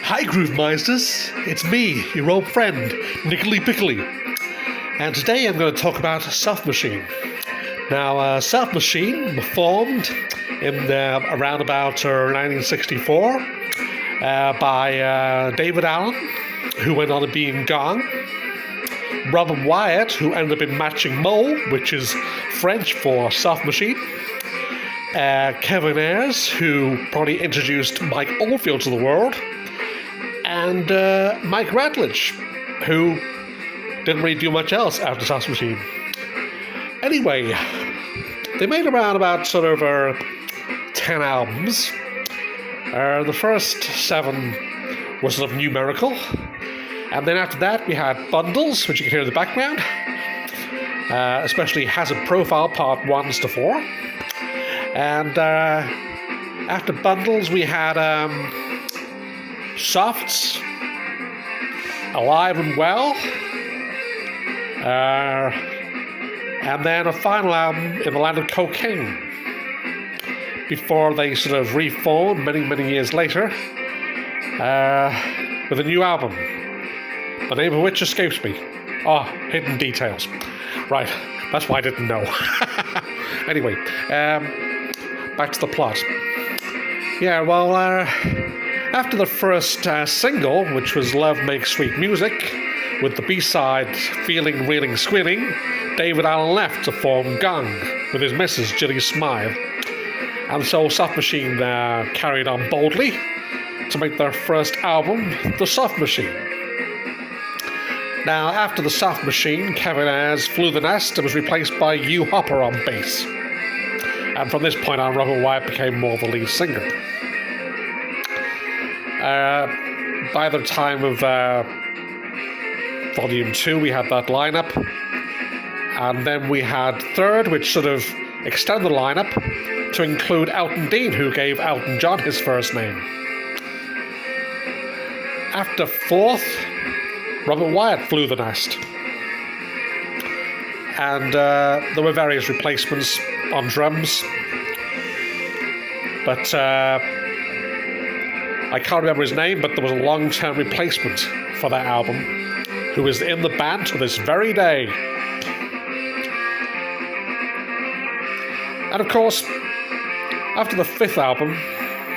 Hi Groove Meisters, it's me, your old friend, Nickly Pickly. And today I'm going to talk about Soft Machine. Now, Soft Machine was formed in around about 1964 by David Allen, who went on to be in Gong, Robert Wyatt, who ended up in Matching Mole, which is French for Soft Machine, Kevin Ayers, who probably introduced Mike Oldfield to the world, and Mike Ratledge, who didn't really do much else after Soft Machine. Anyway, they made around about 10 albums. The first 7 were sort of numerical, and then after that we had bundles, which you can hear in the background, especially Hazard Profile Part 1s to 4. And after bundles we had Softs, Alive and Well, and then a final album in the Land of Cocaine, before they sort of reformed many years later with a new album, the name of which escapes me. Hidden Details. Right, that's why I didn't know. Anyway, back to the plot. Yeah, well, after the first single, which was Love Makes Sweet Music, with the B-side Feeling, Reeling, Squealing, David Allen left to form Gong with his missus, Gilly Smythe. And so Soft Machine carried on boldly to make their first album, The Soft Machine. Now, after The Soft Machine, Kevin Ayers flew the nest and was replaced by Hugh Hopper on bass. And from this point on, Robert Wyatt became more the lead singer. By the time of Volume 2, we had that lineup. And then we had Third, which sort of extended the lineup to include Elton Dean, who gave Elton John his first name. After Fourth, Robert Wyatt flew the nest. And there were various replacements on drums. But I can't remember his name, but there was a long-term replacement for that album, who is in the band to this very day. And of course, after the 5th album,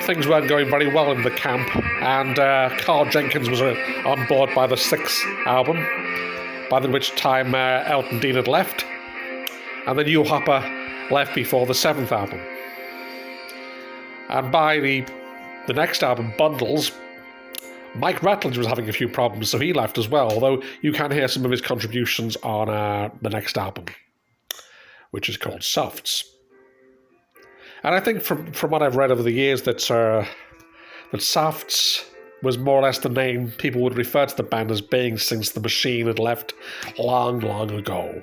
things weren't going very well in the camp, and Carl Jenkins was on board by the 6th album, by which time Elton Dean had left, and then Hugh Hopper left before the 7th album. And by the next album, Bundles, Mike Ratledge was having a few problems, so he left as well, although you can hear some of his contributions on the next album, which is called Softs. And I think from what I've read over the years that Softs was more or less the name people would refer to the band as being since the Machine had left long ago.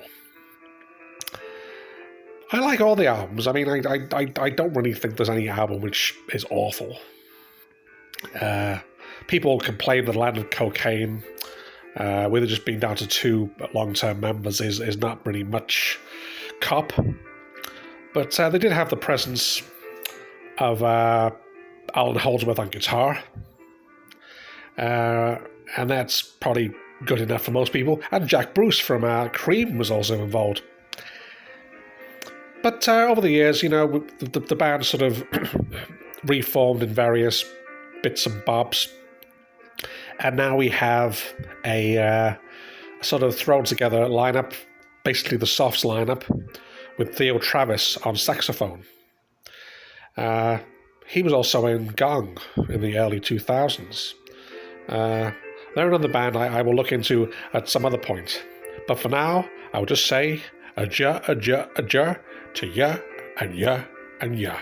I like all the albums. I mean, I don't really think there's any album which is awful. People complain that Land of Cocaine, with it just being down to 2 long-term members, is not really much cop. But they did have the presence of Alan Holdsworth on guitar. And that's probably good enough for most people. And Jack Bruce from Cream was also involved. But over the years, the band sort of reformed in various bits and bobs. And now we have a sort of thrown together lineup, basically the Softs lineup, with Theo Travis on saxophone. He was also in Gong in the early 2000s. They're another band I will look into at some other point. But for now, I will just say adieu to ya and ya and ya.